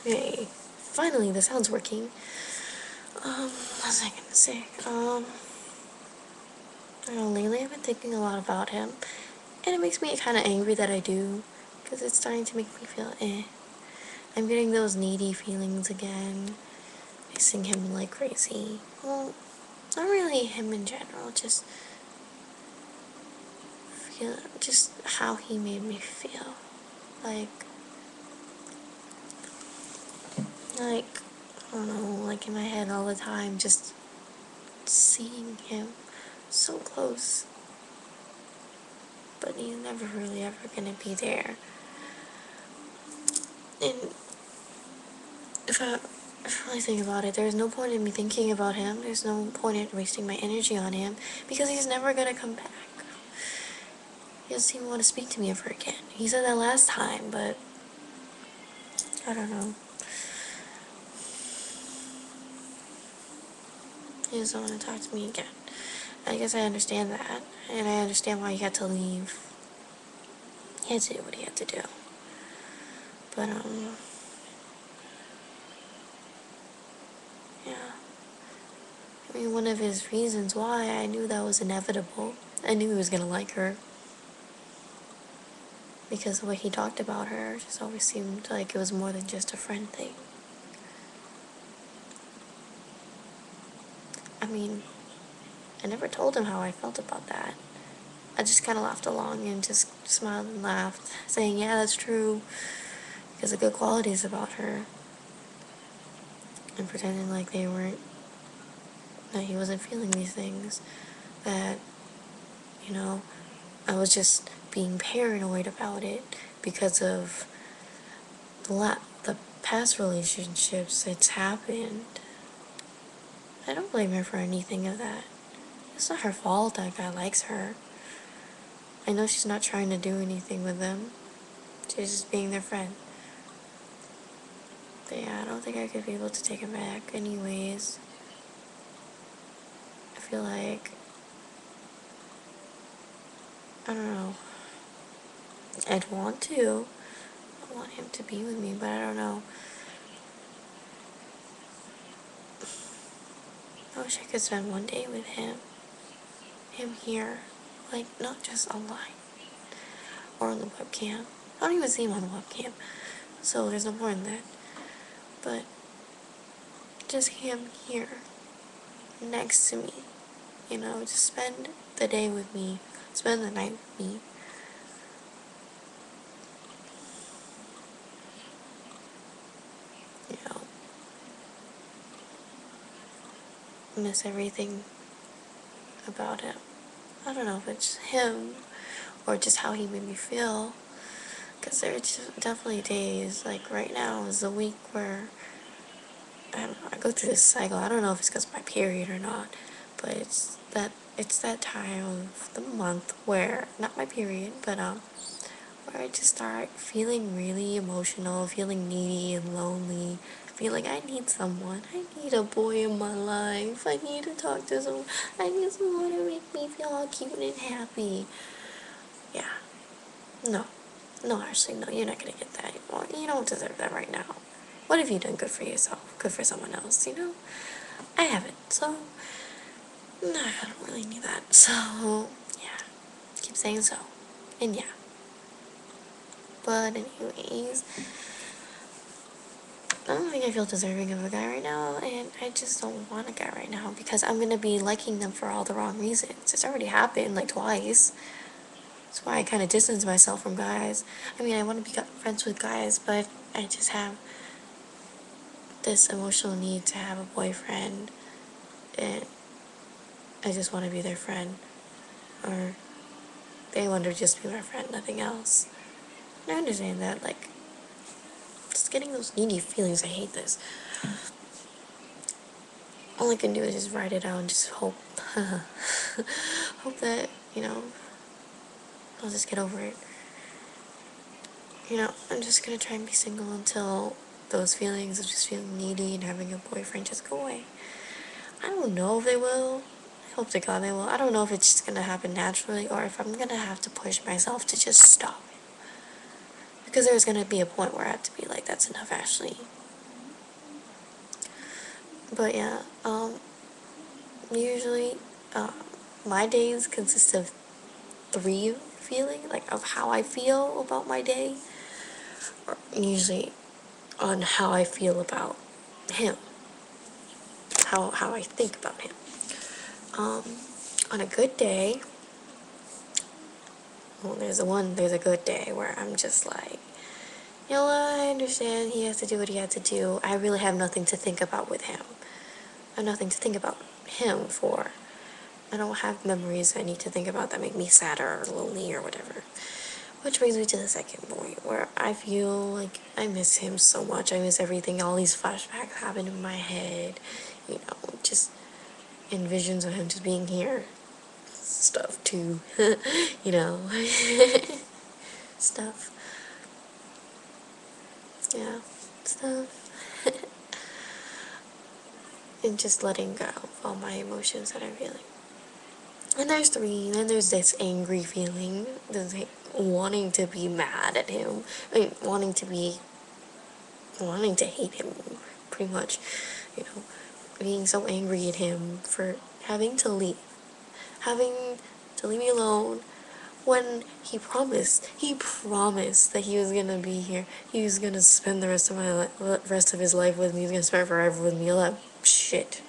Okay, finally the sound's working. What was I gonna say? I don't know, lately I've been thinking a lot about him, and it makes me kind of angry that I do, because it's starting to make me feel I'm getting those needy feelings again, missing him like crazy. Well, not really him in general, just how he made me feel. Like, like, I don't know, like in my head all the time, just seeing him so close, but he's never really ever gonna be there. And if I really think about it, there's no point in me thinking about him. There's no point in wasting my energy on him, because he's never gonna come back. He doesn't even want to speak to me ever again. He said that last time, but I don't know. He doesn't want to talk to me again. I guess I understand that, and I understand why he had to leave. He had to do what he had to do. But, yeah. I mean, one of his reasons why I knew that was inevitable. I knew he was gonna like her. Because the way he talked about her just always seemed like it was more than just a friend thing. I mean, I never told him how I felt about that. I just kind of laughed along and just smiled and laughed, saying, yeah, that's true, because of good qualities about her, and pretending like that he wasn't feeling these things, that, you know, I was just being paranoid about it because of the past relationships that's happened. I don't blame her for anything of that. It's not her fault that guy likes her. I know she's not trying to do anything with them. She's just being their friend. But yeah, I don't think I could be able to take him back anyways. I feel like, I don't know. I'd want to. I want him to be with me, but I don't know. I wish I could spend one day with him. Him here. Like, not just online. Or on the webcam. I don't even see him on the webcam. So there's no point in that. But just him here. Next to me. You know, just spend the day with me. Spend the night with me. You know. Miss everything about him. I don't know if it's him or just how he made me feel. Because there are definitely days, like right now is a week where, I don't know, I go through this cycle. I don't know if it's because of my period or not, but it's that time of the month where, not my period, but where I just start feeling really emotional, feeling needy and lonely, feeling I need someone. I need a boy in my life. I need to talk to someone. I need someone to make me feel all cute and happy. Yeah. No. No, Ashley, no, you're not gonna get that. Well, you don't deserve that right now. What have you done good for yourself? Good for someone else, you know? I haven't, so no, I don't really need that. So, yeah. Keep saying so. And yeah. But anyways, I don't think I feel deserving of a guy right now, and I just don't want a guy right now because I'm gonna be liking them for all the wrong reasons. It's already happened like twice. That's why I kind of distance myself from guys. I mean, I want to be friends with guys, but I just have this emotional need to have a boyfriend, and I just want to be their friend, or they want to just be my friend, nothing else. And I understand that, like, just getting those needy feelings, I hate this. All I can do is just write it out and just hope, hope that, you know, I'll just get over it. You know, I'm just gonna try and be single until those feelings of just feeling needy and having a boyfriend just go away. I don't know if they will. I hope to God they will. I don't know if it's just gonna happen naturally or if I'm gonna have to push myself to just stop it. Because there's gonna be a point where I have to be like, that's enough, Ashley. But yeah, usually, my days consist of three feeling, like of how I feel about my day, or usually on how I feel about him, how I think about him. Um, on a good day, well, there's a good day where I'm just like, you know what, I understand he has to do what he had to do. I really have nothing to think about with him. I have nothing to think about him for. I don't have memories I need to think about that make me sad or lonely or whatever. Which brings me to the second point, where I feel like I miss him so much. I miss everything. All these flashbacks happen in my head. Just in visions of him just being here. Stuff too. you know. Stuff. Yeah. Stuff. And just letting go of all my emotions that I'm feeling. And there's three. Then there's this angry feeling. This wanting to be mad at him. Wanting to hate him, pretty much. You know, being so angry at him for having to leave me alone when he promised that he was gonna be here. He was gonna spend the rest of his life with me. He was gonna spend forever with me. All that shit.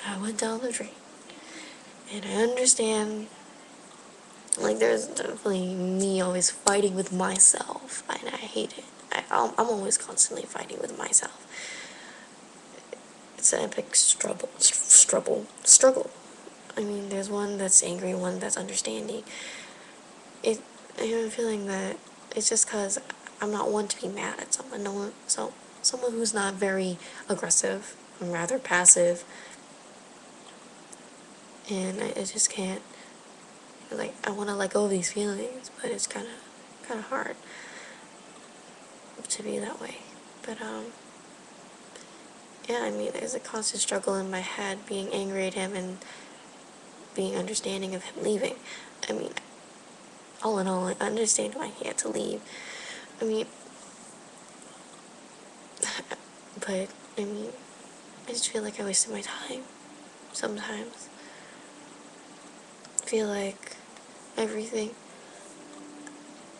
I went down the drain, and I understand. Like, there's definitely me always fighting with myself, and I hate it. I'm always constantly fighting with myself. It's an epic struggle. I mean, there's one that's angry, one that's understanding. It, I have a feeling that it's just because I'm not one to be mad at someone. No one, so someone who's not very aggressive. I'm rather passive, and I just can't. Like, I want to let go of these feelings, but it's kind of hard to be that way. But yeah, I mean, there's a constant struggle in my head, being angry at him and being understanding of him leaving. I mean, all in all, I understand why he had to leave. I mean, but I mean, I just feel like I wasted my time sometimes. I feel like everything.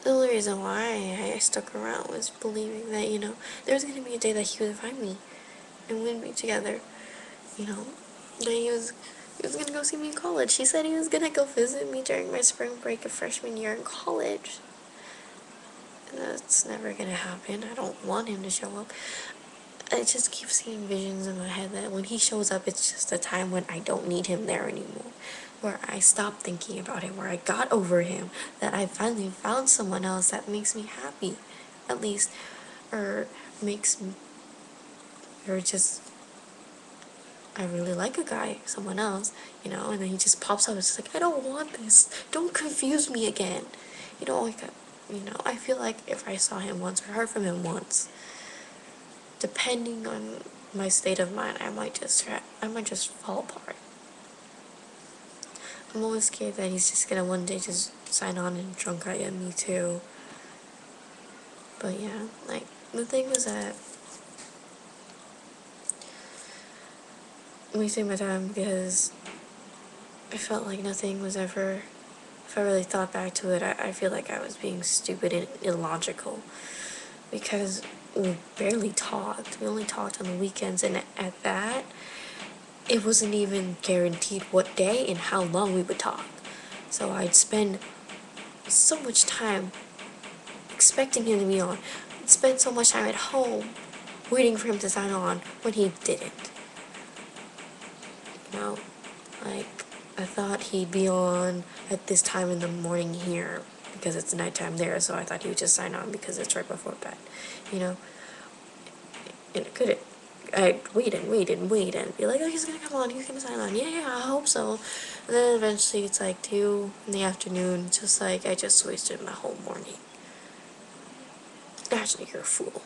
The only reason why I stuck around was believing that, there was gonna be a day that he would find me and we'd be together. You know, that he was gonna go see me in college. He said he was gonna go visit me during my spring break of freshman year in college. And that's never gonna happen. I don't want him to show up. I just keep seeing visions in my head that when he shows up, it's just a time when I don't need him there anymore. Where I stopped thinking about him, where I got over him, that I finally found someone else that makes me happy, at least, or makes me, or just, I really like a guy, someone else, and then he just pops up. It's like, I don't want this. Don't confuse me again. Like, I feel like if I saw him once or heard from him once, depending on my state of mind, I might just fall apart. I'm always scared that he's just gonna one day just sign on and drunk at me too. But yeah, like, the thing was that I'm wasting my time because I felt like nothing was ever, if I really thought back to it, I feel like I was being stupid and illogical because we barely talked. We only talked on the weekends, and at that, it wasn't even guaranteed what day and how long we would talk. So I'd spend so much time expecting him to be on. I'd spend so much time at home waiting for him to sign on when he didn't. You know, like, I thought he'd be on at this time in the morning here because it's nighttime there, so I thought he would just sign on because it's right before bed, and it couldn't. I'd wait and be like, oh, he's gonna come on, he's gonna sign on, yeah, I hope so. And then eventually it's like 2 in the afternoon, just like, I just wasted my whole morning. Actually, you're a fool.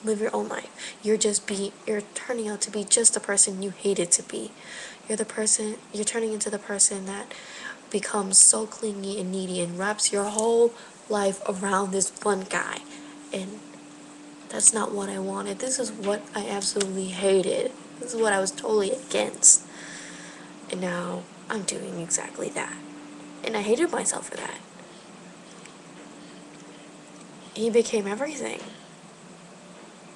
Live your own life. You're turning out to be just the person you hated to be. You're turning into the person that becomes so clingy and needy and wraps your whole life around this one guy. And That's not what I wanted. This is what I absolutely hated. This is what I was totally against. And now I'm doing exactly that. And I hated myself for that. He became everything.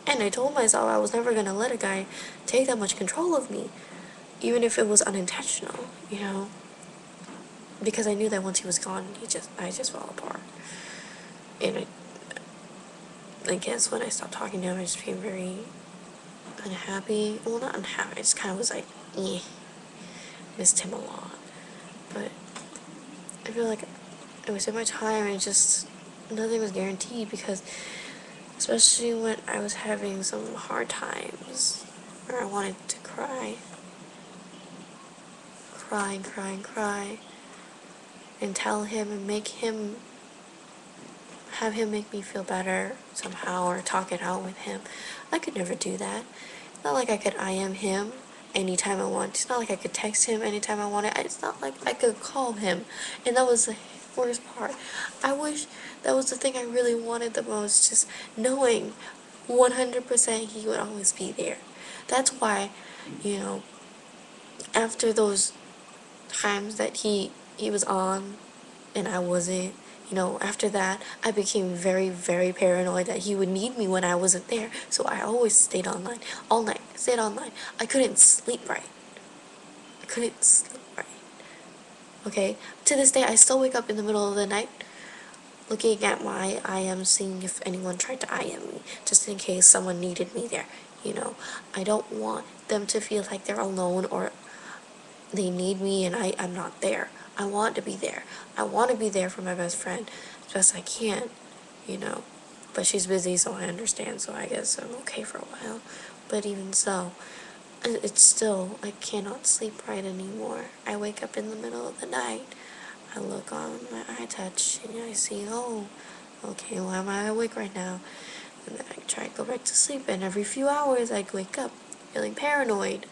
And I told myself I was never gonna let a guy take that much control of me, even if it was unintentional, you know? Because I knew that once he was gone, I just fell apart. And I guess when I stopped talking to him, I just became very unhappy. Well, not unhappy, I just kind of was like, missed him a lot. But I feel like I wasted my time and just nothing was guaranteed, because especially when I was having some hard times where I wanted to cry and tell him and have him make me feel better somehow, or talk it out with him. I could never do that. It's not like I could IM him anytime I want. It's not like I could text him anytime I wanted. It's not like I could call him. And that was the worst part. I wish that was the thing I really wanted the most, just knowing 100% he would always be there. That's why, you know, after those times that he was on and I wasn't, after that, I became very, very paranoid that he would need me when I wasn't there. So I always stayed online, all night, stayed online. I couldn't sleep right. Okay? To this day, I still wake up in the middle of the night looking at my IM, seeing if anyone tried to IM me, just in case someone needed me there. I don't want them to feel like they're alone or they need me and I'm not there. I want to be there. I want to be there for my best friend as best I can, you know. But she's busy, so I understand, so I guess I'm okay for a while. But even so, it's still, I cannot sleep right anymore. I wake up in the middle of the night, I look on my iTouch, and I see, oh, okay, why am I awake right now? And then I try to go back to sleep, and every few hours I'd wake up feeling paranoid.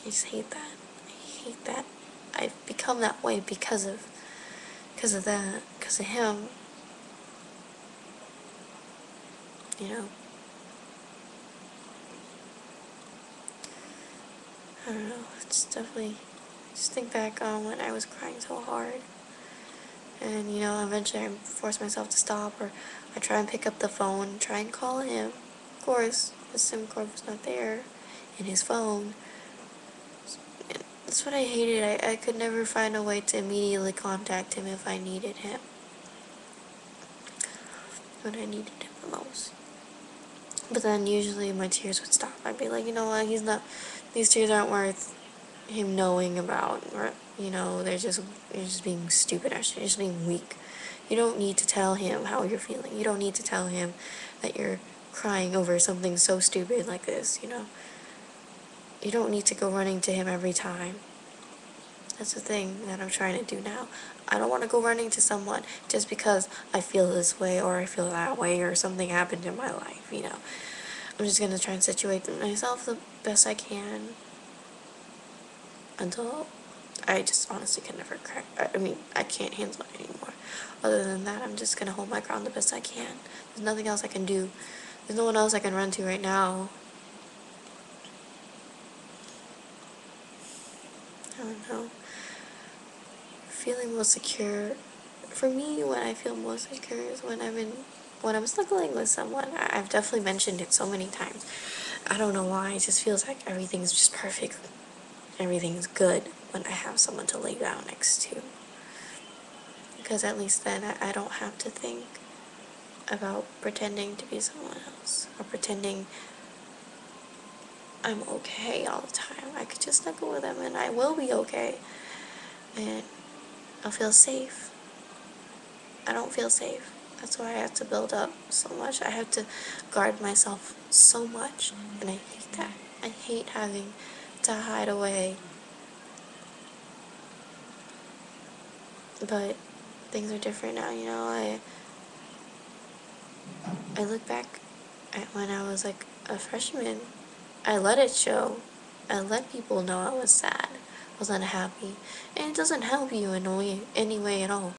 I just hate that. I hate that. I've become that way because of that, because of him, you know. I don't know, it's definitely, just think back on when I was crying so hard, and, eventually I force myself to stop, or I try and pick up the phone, try and call him. Of course, the SIM card was not there in his phone. And that's what I hated. I could never find a way to immediately contact him if I needed him, when I needed him the most. But then usually my tears would stop. I'd be like, you know what, these tears aren't worth him knowing about, or, you're just being stupid, actually, you're just being weak. You don't need to tell him how you're feeling. You don't need to tell him that you're crying over something so stupid like this, You don't need to go running to him every time. That's the thing that I'm trying to do now. I don't want to go running to someone just because I feel this way or I feel that way or something happened in my life, I'm just going to try and situate myself the best I can until I just honestly can never cry. I can't handle it anymore. Other than that, I'm just going to hold my ground the best I can. There's nothing else I can do. There's no one else I can run to right now. I don't know. Feeling most secure, for me, when I feel most secure is when I'm snuggling with someone. I've definitely mentioned it so many times. I don't know why, it just feels like everything's just perfect. Everything's good when I have someone to lay down next to. Because at least then I don't have to think about pretending to be someone else or pretending I'm okay all the time. I could just snuggle with them and I will be okay. And I'll feel safe. I don't feel safe. That's why I have to build up so much. I have to guard myself so much. And I hate that. I hate having to hide away. But things are different now, I look back at when I was like a freshman. I let it show. I let people know I was sad, was unhappy. And it doesn't help you in any way at all.